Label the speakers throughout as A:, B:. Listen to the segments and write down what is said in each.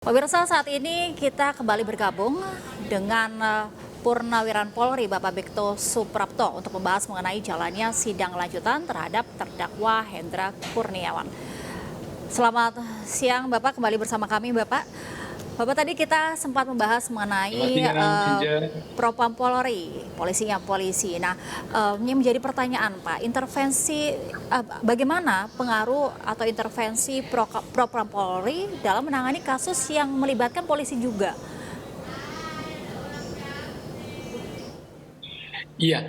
A: Pemirsa, saat ini kita kembali bergabung dengan Purnawiran Polri Bapak Bekto Suprapto untuk membahas mengenai jalannya sidang lanjutan terhadap terdakwa Hendra Kurniawan. Selamat siang Bapak, kembali bersama kami Bapak. Bapak, tadi kita sempat membahas mengenai Propam Polri, polisinya polisi. Nah, ini menjadi pertanyaan Pak, intervensi bagaimana pengaruh atau intervensi Propam Polri dalam menangani kasus yang melibatkan polisi juga?
B: Iya,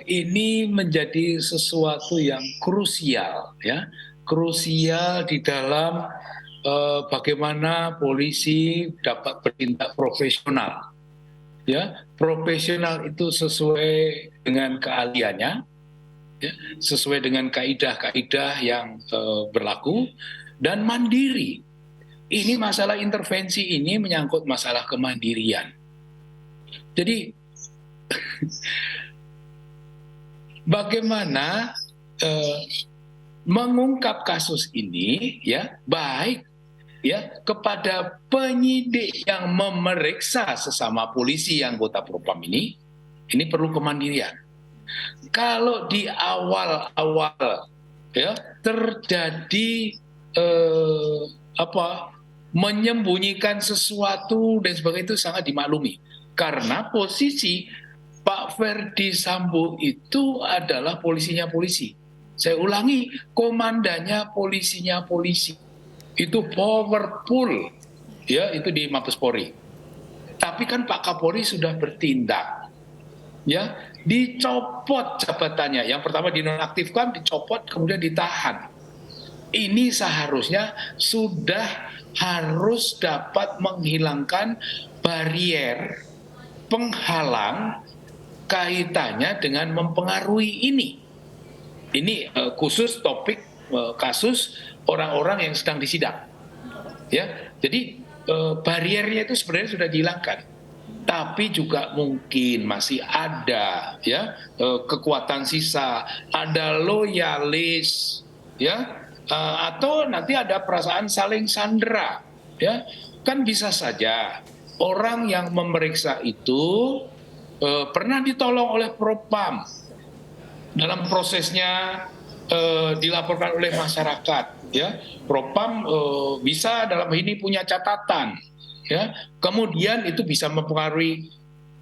B: ini menjadi sesuatu yang krusial, ya, krusial di dalam bagaimana polisi dapat bertindak profesional. Ya, profesional itu sesuai dengan keahliannya, ya, sesuai dengan kaidah-kaidah yang berlaku dan mandiri. Ini masalah intervensi ini menyangkut masalah kemandirian. Jadi bagaimana mengungkap kasus ini, ya, baik ya kepada penyidik yang memeriksa sesama polisi anggota Propam ini perlu kemandirian. Kalau di awal-awal ya terjadi menyembunyikan sesuatu dan sebagainya, itu sangat dimaklumi karena posisi Pak Ferdi Sambo itu adalah polisinya polisi. Saya ulangi, komandannya polisinya polisi. Itu powerful, ya, itu di Mabes Polri. Tapi kan Pak Kapolri sudah bertindak, ya, dicopot jabatannya. Yang pertama dinonaktifkan, dicopot, kemudian ditahan. Ini seharusnya sudah harus dapat menghilangkan barier penghalang kaitannya dengan mempengaruhi ini. Ini khusus topik kasus orang-orang yang sedang disidang. Ya, jadi bariernya itu sebenarnya sudah dihilangkan. Tapi juga mungkin masih ada, ya, kekuatan sisa, ada loyalis, ya, atau nanti ada perasaan saling sandera, ya, kan bisa saja orang yang memeriksa itu pernah ditolong oleh Propam dalam prosesnya, dilaporkan oleh masyarakat, ya. Propam bisa dalam ini punya catatan, ya, kemudian itu bisa mempengaruhi,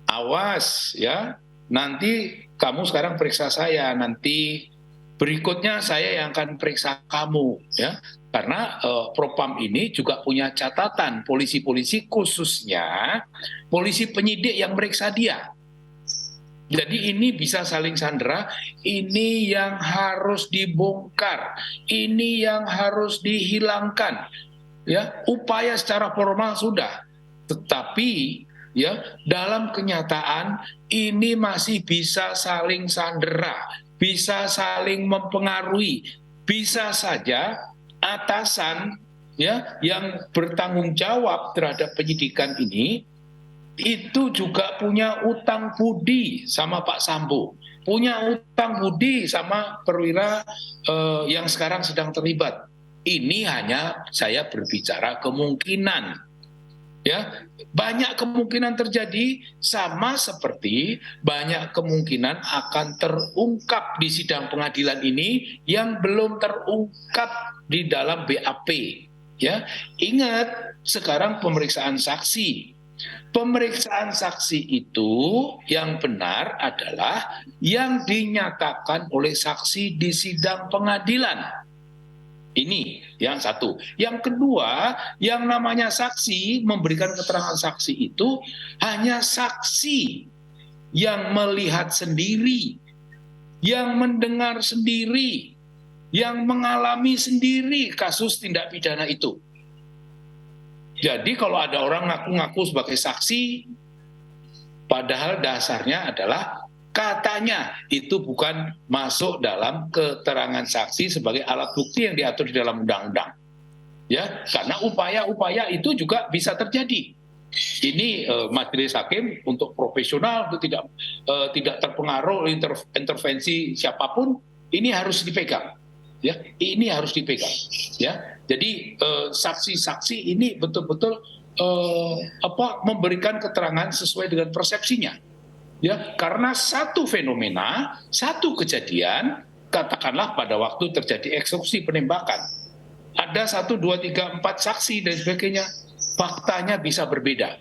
B: awas ya, nanti kamu sekarang periksa saya, nanti berikutnya saya yang akan periksa kamu, ya, karena Propam ini juga punya catatan polisi-polisi, khususnya polisi penyidik yang meriksa dia. Jadi ini bisa saling sandera, ini yang harus dibongkar, ini yang harus dihilangkan. Ya, upaya secara formal sudah, tetapi ya dalam kenyataan ini masih bisa saling sandera, bisa saling mempengaruhi, bisa saja atasan, ya, yang bertanggung jawab terhadap penyidikan ini itu juga punya utang budi sama Pak Sambo, punya utang budi sama perwira yang sekarang sedang terlibat. Ini hanya saya berbicara kemungkinan, ya, banyak kemungkinan terjadi, sama seperti banyak kemungkinan akan terungkap di sidang pengadilan ini yang belum terungkap di dalam BAP, ya. Ingat, sekarang pemeriksaan saksi. Pemeriksaan saksi itu yang benar adalah yang dinyatakan oleh saksi di sidang pengadilan. Ini yang satu. Yang kedua, yang namanya saksi, memberikan keterangan saksi itu hanya saksi yang melihat sendiri, yang mendengar sendiri, yang mengalami sendiri kasus tindak pidana itu. Jadi kalau ada orang ngaku-ngaku sebagai saksi, padahal dasarnya adalah katanya itu bukan masuk dalam keterangan saksi sebagai alat bukti yang diatur di dalam undang-undang. Ya, karena upaya-upaya itu juga bisa terjadi. Ini majelis hakim untuk profesional, itu tidak terpengaruh oleh intervensi siapapun, ini harus dipegang. Ya, ini harus dipegang. Ya, Jadi saksi-saksi ini betul-betul memberikan keterangan sesuai dengan persepsinya. Ya, karena satu fenomena, satu kejadian, katakanlah pada waktu terjadi eksekusi penembakan, ada 1, 2, 3, 4 saksi dan sebagainya, faktanya bisa berbeda.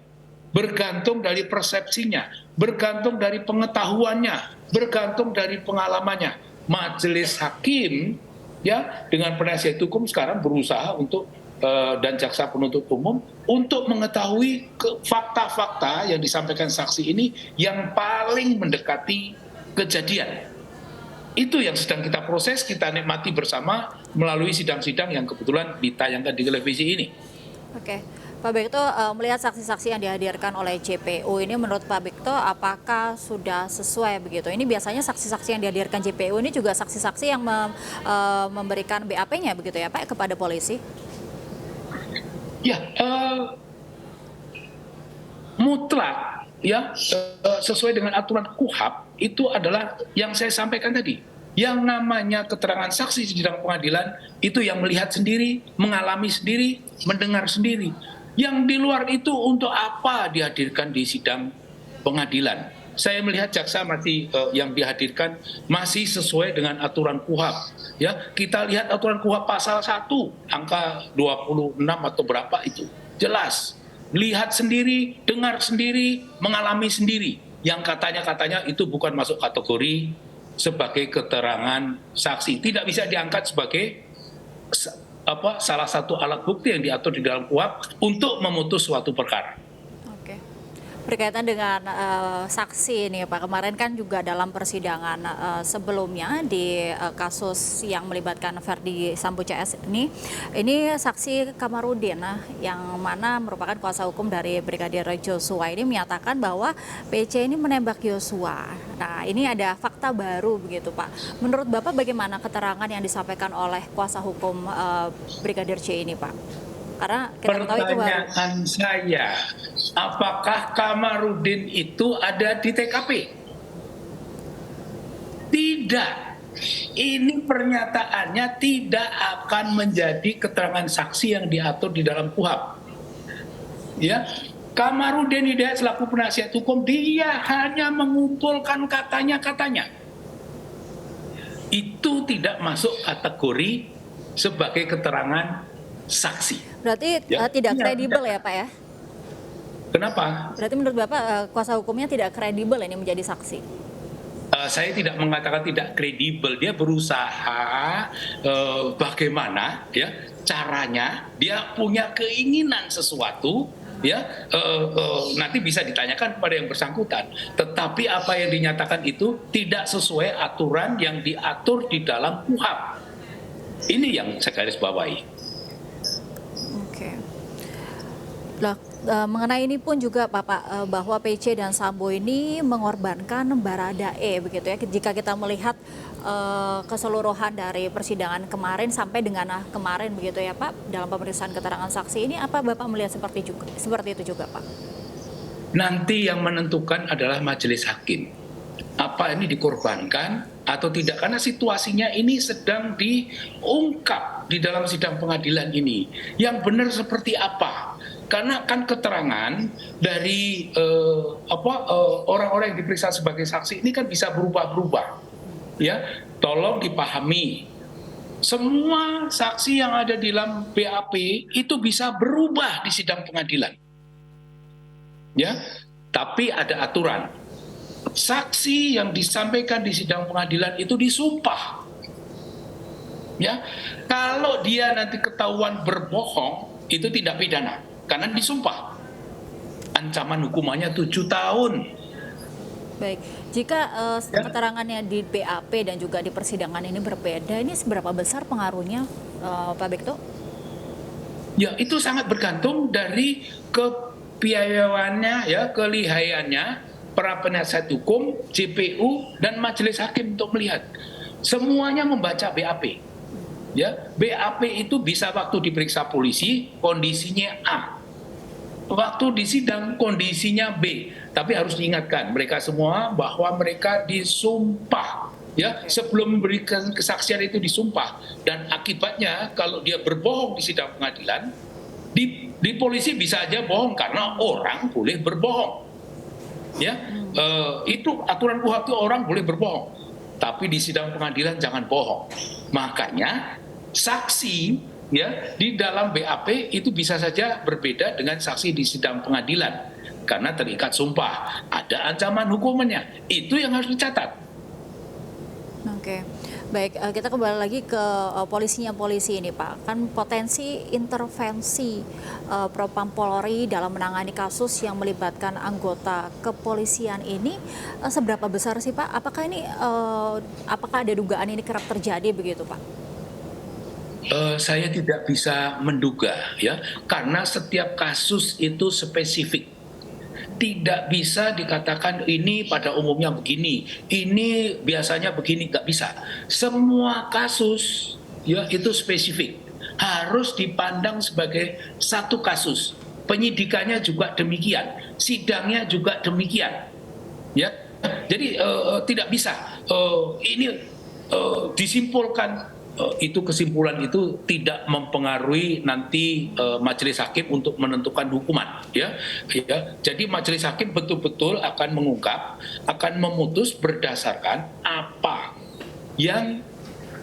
B: Bergantung dari persepsinya, bergantung dari pengetahuannya, bergantung dari pengalamannya. Majelis hakim ya dengan penasihat hukum sekarang berusaha untuk dan jaksa penuntut umum untuk mengetahui fakta-fakta yang disampaikan saksi ini yang paling mendekati kejadian. Itu yang sedang kita proses, kita nikmati bersama melalui sidang-sidang yang kebetulan ditayangkan di televisi ini.
A: Oke, Pak Bekto, melihat saksi-saksi yang dihadirkan oleh JPU ini, menurut Pak Bekto apakah sudah sesuai begitu? Ini biasanya saksi-saksi yang dihadirkan JPU ini juga saksi-saksi yang memberikan BAP-nya begitu ya Pak kepada polisi?
B: Ya, mutlak ya sesuai dengan aturan KUHP itu adalah yang saya sampaikan tadi. Yang namanya keterangan saksi di sidang pengadilan itu yang melihat sendiri, mengalami sendiri, mendengar sendiri. Yang di luar itu untuk apa dihadirkan di sidang pengadilan? Saya melihat jaksa masih yang dihadirkan masih sesuai dengan aturan KUHP. Ya, kita lihat aturan KUHP pasal 1 angka 26 atau berapa itu. Jelas. Lihat sendiri, dengar sendiri, mengalami sendiri. Yang katanya itu bukan masuk kategori sebagai keterangan saksi. Tidak bisa diangkat sebagai salah satu alat bukti yang diatur di dalam KUHP untuk memutus suatu perkara.
A: Oke. Berkaitan dengan saksi ini Pak, kemarin kan juga dalam persidangan sebelumnya di kasus yang melibatkan Verdi Sambo CS ini saksi Kamarudin yang mana merupakan kuasa hukum dari Brigadir Joshua ini menyatakan bahwa PC ini menembak Joshua. Nah, ini ada fakta baru begitu Pak. Menurut Bapak bagaimana keterangan yang disampaikan oleh kuasa hukum Brigadir J ini Pak? Karena kita tahu itu baru.
B: Pertanyaan saya, apakah Kamarudin itu ada di TKP? Tidak. Ini pernyataannya tidak akan menjadi keterangan saksi yang diatur di dalam KUHP. Ya, Kamarudin Hidayat selaku penasihat hukum dia hanya mengumpulkan katanya-katanya. Itu tidak masuk kategori sebagai keterangan saksi.
A: Berarti tidak kredibel ya Pak ya?
B: Kenapa?
A: Berarti menurut Bapak kuasa hukumnya tidak kredibel ini menjadi saksi?
B: Saya tidak mengatakan tidak kredibel. Dia berusaha bagaimana ya caranya. Dia punya keinginan sesuatu ya nanti bisa ditanyakan kepada yang bersangkutan. Tetapi apa yang dinyatakan itu tidak sesuai aturan yang diatur di dalam KUHP. Ini yang saya garis bawahi.
A: Nah, mengenai ini pun juga Bapak bahwa PC dan Sambo ini mengorbankan Baradae begitu ya. Jika kita melihat keseluruhan dari persidangan kemarin sampai dengan kemarin begitu ya Pak dalam pemeriksaan keterangan saksi ini, apa Bapak melihat seperti itu juga Pak?
B: Nanti yang menentukan adalah majelis hakim. Apa ini dikorbankan atau tidak, karena situasinya ini sedang diungkap di dalam sidang pengadilan ini. Yang benar seperti apa? Karena kan keterangan dari orang-orang yang diperiksa sebagai saksi ini kan bisa berubah-berubah. Ya, tolong dipahami. Semua saksi yang ada di dalam BAP itu bisa berubah di sidang pengadilan. Ya, tapi ada aturan. Saksi yang disampaikan di sidang pengadilan itu disumpah. Ya, kalau dia nanti ketahuan berbohong itu tidak pidana karena disumpah. Ancaman hukumannya 7 tahun.
A: Baik, jika keterangannya di BAP dan juga di persidangan ini berbeda, ini seberapa besar pengaruhnya Pak Bekto?
B: Ya, itu sangat bergantung dari kepiawaiannya, ya, kelihayannya para penasihat hukum, JPU dan majelis hakim untuk melihat. Semuanya membaca BAP. Ya, BAP itu bisa waktu diperiksa polisi kondisinya A, waktu di sidang kondisinya B. Tapi harus diingatkan mereka semua bahwa mereka disumpah ya, sebelum memberikan kesaksian itu disumpah. Dan akibatnya kalau dia berbohong di sidang pengadilan, di polisi bisa aja bohong karena orang boleh berbohong, ya. Itu aturan KUHP, orang boleh berbohong, tapi di sidang pengadilan jangan bohong. Makanya saksi, ya, di dalam BAP itu bisa saja berbeda dengan saksi di sidang pengadilan karena terikat sumpah, ada ancaman hukumannya. Itu yang harus dicatat.
A: Oke, baik, kita kembali lagi ke polisi ini Pak. Kan potensi intervensi Propam Polri dalam menangani kasus yang melibatkan anggota kepolisian ini seberapa besar sih Pak? Apakah ada dugaan ini kerap terjadi begitu Pak?
B: Saya tidak bisa menduga, ya, karena setiap kasus itu spesifik. Tidak bisa dikatakan ini pada umumnya begini, ini biasanya begini, nggak bisa. Semua kasus, ya, itu spesifik, harus dipandang sebagai satu kasus. Penyidikannya juga demikian, sidangnya juga demikian, ya. Jadi tidak bisa ini disimpulkan. Itu kesimpulan itu tidak mempengaruhi nanti majelis hakim untuk menentukan hukuman, ya. Jadi majelis hakim betul-betul akan mengungkap, akan memutus berdasarkan apa yang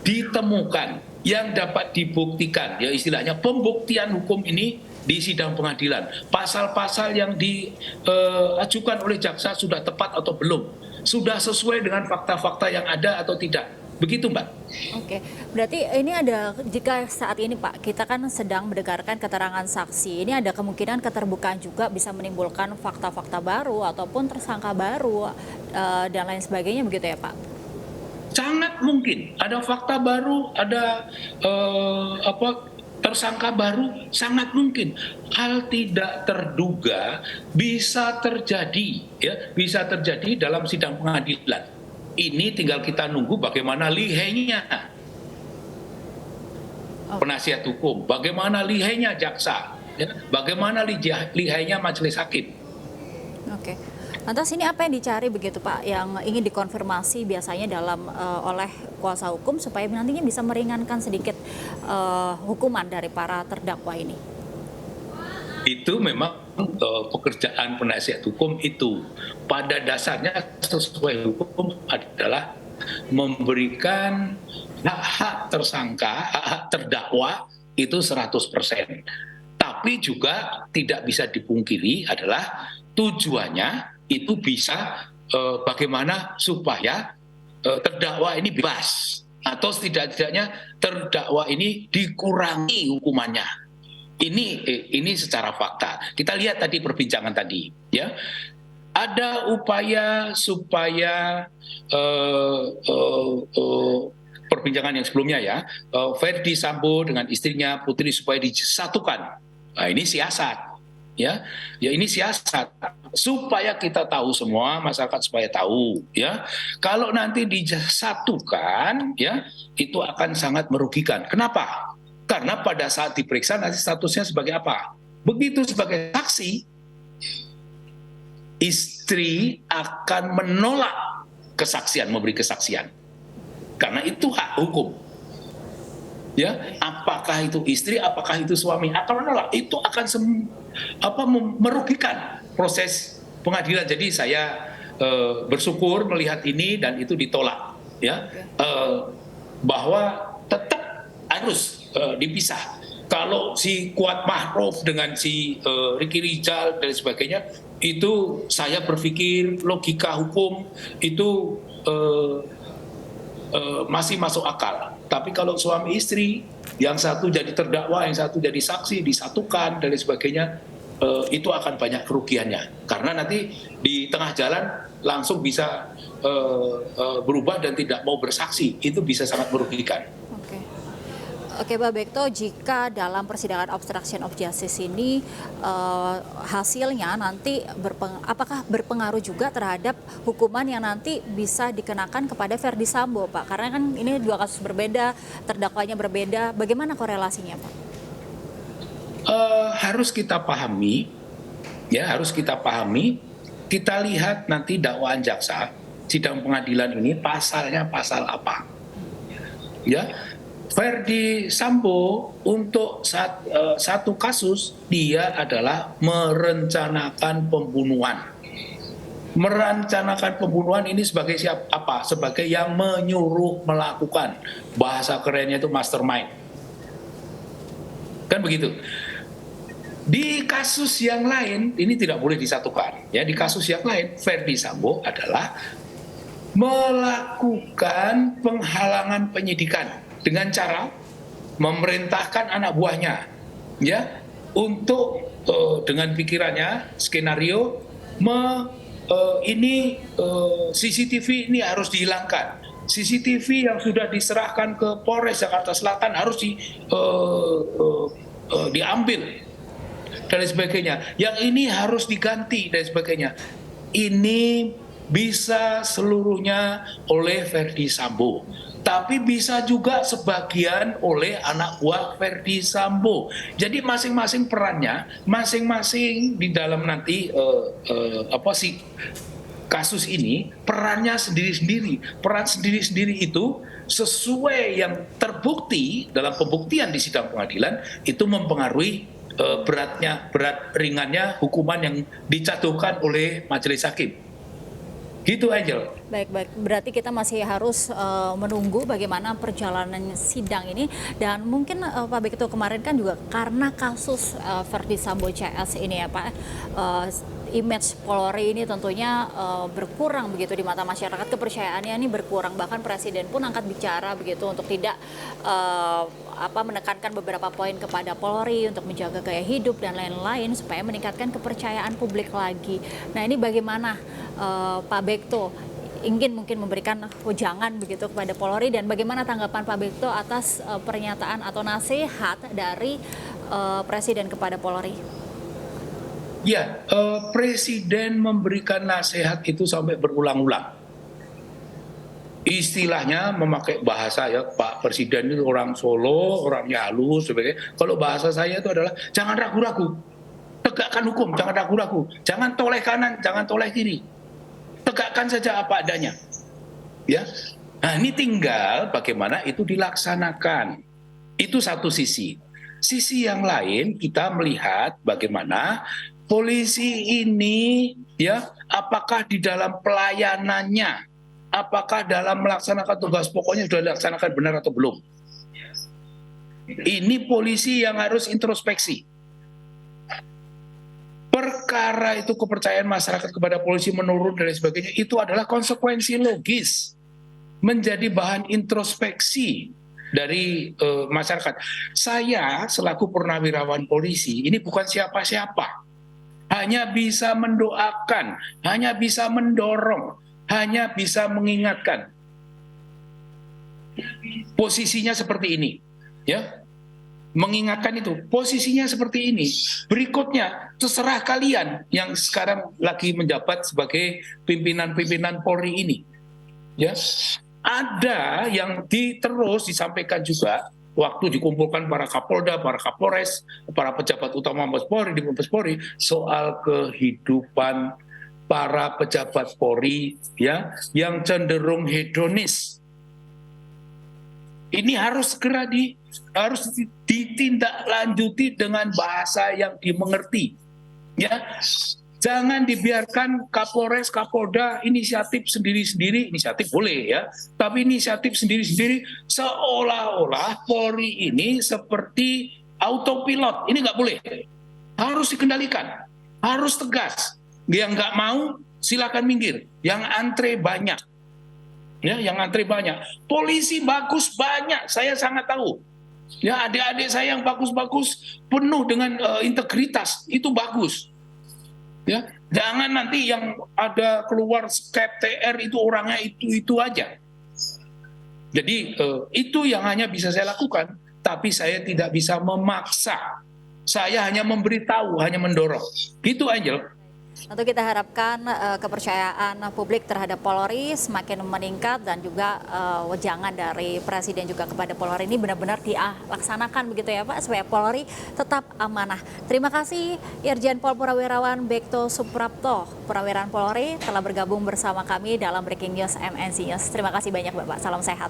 B: ditemukan, yang dapat dibuktikan, ya, istilahnya pembuktian hukum ini di sidang pengadilan. Pasal-pasal yang diajukan oleh jaksa sudah tepat atau belum, sudah sesuai dengan fakta-fakta yang ada atau tidak. Begitu, Mbak.
A: Oke, berarti ini ada, jika saat ini Pak, kita kan sedang mendengarkan keterangan saksi, ini ada kemungkinan keterbukaan juga bisa menimbulkan fakta-fakta baru ataupun tersangka baru dan lain sebagainya begitu ya Pak?
B: Sangat mungkin ada fakta baru, ada tersangka baru, sangat mungkin. Hal tidak terduga bisa terjadi, ya, bisa terjadi dalam sidang pengadilan. Ini tinggal kita nunggu bagaimana lihainya penasihat hukum, bagaimana lihainya jaksa, ya, bagaimana lihainya majelis hakim.
A: Oke. Lantas ini apa yang dicari begitu Pak, yang ingin dikonfirmasi biasanya oleh kuasa hukum supaya nantinya bisa meringankan sedikit hukuman dari para terdakwa ini?
B: Itu memang pekerjaan penasihat hukum itu pada dasarnya sesuai hukum adalah memberikan hak-hak tersangka, hak-hak terdakwa itu 100%. Tapi juga tidak bisa dipungkiri adalah tujuannya itu bisa bagaimana supaya terdakwa ini bebas, atau setidaknya terdakwa ini dikurangi hukumannya. Ini secara fakta. Kita lihat tadi perbincangan tadi, ya. Ada upaya supaya perbincangan yang sebelumnya, ya, Verdi Sambo dengan istrinya Putri supaya disatukan. Nah, ini siasat, ya. Ya, ini siasat supaya kita tahu semua, masyarakat supaya tahu, ya. Kalau nanti disatukan, ya, itu akan sangat merugikan. Kenapa? Karena pada saat diperiksa nanti statusnya sebagai apa? Begitu sebagai saksi, istri akan menolak kesaksian, memberi kesaksian. Karena itu hak hukum. Ya, apakah itu istri, apakah itu suami akan menolak. Itu akan merugikan proses pengadilan. Jadi saya bersyukur melihat ini dan itu ditolak, ya. Bahwa tetap harus dipisah. Kalau si Kuat Ma'ruf dengan si Ricky Rizal dan sebagainya, itu saya berpikir logika hukum itu masih masuk akal. Tapi kalau suami istri, yang satu jadi terdakwa, yang satu jadi saksi, disatukan dan sebagainya, itu akan banyak kerugiannya. Karena nanti di tengah jalan langsung bisa berubah dan tidak mau bersaksi, itu bisa sangat merugikan.
A: Oke, Pak Bekto, jika dalam persidangan obstruction of justice ini hasilnya nanti apakah berpengaruh juga terhadap hukuman yang nanti bisa dikenakan kepada Verdi Sambo, Pak? Karena kan ini dua kasus berbeda, terdakwanya berbeda. Bagaimana korelasinya, Pak?
B: Harus kita pahami, ya, harus kita pahami. Kita lihat nanti dakwaan jaksa, sidang pengadilan ini pasalnya pasal apa. Ya, Verdi Sambo untuk satu kasus dia adalah merencanakan pembunuhan. Merencanakan pembunuhan ini sebagai apa? Sebagai yang menyuruh melakukan. Bahasa kerennya itu mastermind. Kan begitu. Di kasus yang lain ini tidak boleh disatukan. Ya, di kasus yang lain Verdi Sambo adalah melakukan penghalangan penyidikan dengan cara memerintahkan anak buahnya, ya, untuk dengan pikirannya skenario CCTV ini harus dihilangkan. CCTV yang sudah diserahkan ke Polres Jakarta Selatan harus diambil dan sebagainya. Yang ini harus diganti dan sebagainya. Ini bisa seluruhnya oleh Verdi Sambo, tapi bisa juga sebagian oleh anak buah Verdi Sambo. Jadi masing-masing perannya, masing-masing di dalam nanti kasus ini perannya sendiri-sendiri. Peran sendiri-sendiri itu sesuai yang terbukti dalam pembuktian di sidang pengadilan itu mempengaruhi berat ringannya hukuman yang dijatuhkan oleh majelis hakim. Gitu, Angel.
A: Baik. Berarti kita masih harus menunggu bagaimana perjalanan sidang ini. Dan mungkin Pak Bekto kemarin kan juga karena kasus Verdi Sambo CS ini ya Pak, image Polri ini tentunya berkurang begitu di mata masyarakat, kepercayaannya ini berkurang, bahkan Presiden pun angkat bicara begitu untuk tidak menekankan beberapa poin kepada Polri untuk menjaga gaya hidup dan lain-lain supaya meningkatkan kepercayaan publik lagi. Nah ini bagaimana Pak Bekto ingin mungkin memberikan wejangan begitu kepada Polri, dan bagaimana tanggapan Pak Bekto atas pernyataan atau nasihat dari Presiden kepada Polri?
B: Ya, Presiden memberikan nasihat itu sampai berulang-ulang. Istilahnya memakai bahasa ya, Pak Presiden itu orang Solo, orangnya halus, sebagainya. Kalau bahasa saya itu adalah jangan ragu-ragu, tegakkan hukum, jangan ragu-ragu, jangan toleh kanan, jangan toleh kiri, tegakkan saja apa adanya. Ya, nah ini tinggal bagaimana itu dilaksanakan. Itu satu sisi. Sisi yang lain kita melihat bagaimana polisi ini ya, apakah di dalam pelayanannya, apakah dalam melaksanakan tugas pokoknya sudah dilaksanakan benar atau belum. Ini polisi yang harus introspeksi. Perkara itu kepercayaan masyarakat kepada polisi menurun dan sebagainya, itu adalah konsekuensi logis menjadi bahan introspeksi dari masyarakat. Saya selaku purnawirawan polisi ini bukan siapa-siapa. Hanya bisa mendoakan, hanya bisa mendorong, hanya bisa mengingatkan. Posisinya seperti ini, ya. Mengingatkan itu, posisinya seperti ini. Berikutnya, terserah kalian yang sekarang lagi menjabat sebagai pimpinan-pimpinan Polri ini. Ya. Ada yang terus disampaikan juga waktu dikumpulkan para Kapolda, para Kapolres, para pejabat utama Mabes Polri di Mabes Polri soal kehidupan para pejabat Polri ya yang cenderung hedonis. Ini harus segera harus ditindaklanjuti dengan bahasa yang dimengerti. Ya. Jangan dibiarkan Kapolres, Kapolda inisiatif sendiri-sendiri, inisiatif boleh ya, tapi inisiatif sendiri-sendiri seolah-olah Polri ini seperti autopilot. Ini nggak boleh, harus dikendalikan, harus tegas. Yang nggak mau silakan minggir, yang antre banyak, ya, yang antre banyak. Polisi bagus banyak, saya sangat tahu. Ya, adik-adik saya yang bagus-bagus, penuh dengan integritas, itu bagus. Ya, jangan nanti yang ada keluar skep TR itu orangnya itu aja. Jadi itu yang hanya bisa saya lakukan, tapi saya tidak bisa memaksa. Saya hanya memberitahu, hanya mendorong. Gitu, Angel.
A: Tentu kita harapkan kepercayaan publik terhadap Polri semakin meningkat dan juga wejangan dari Presiden juga kepada Polri ini benar-benar dilaksanakan begitu ya Pak, supaya Polri tetap amanah. Terima kasih Irjen Pol Purnawirawan Bekto Suprapto, Purnawirawan Polri telah bergabung bersama kami dalam Breaking News MNC News. Terima kasih banyak Bapak, salam sehat.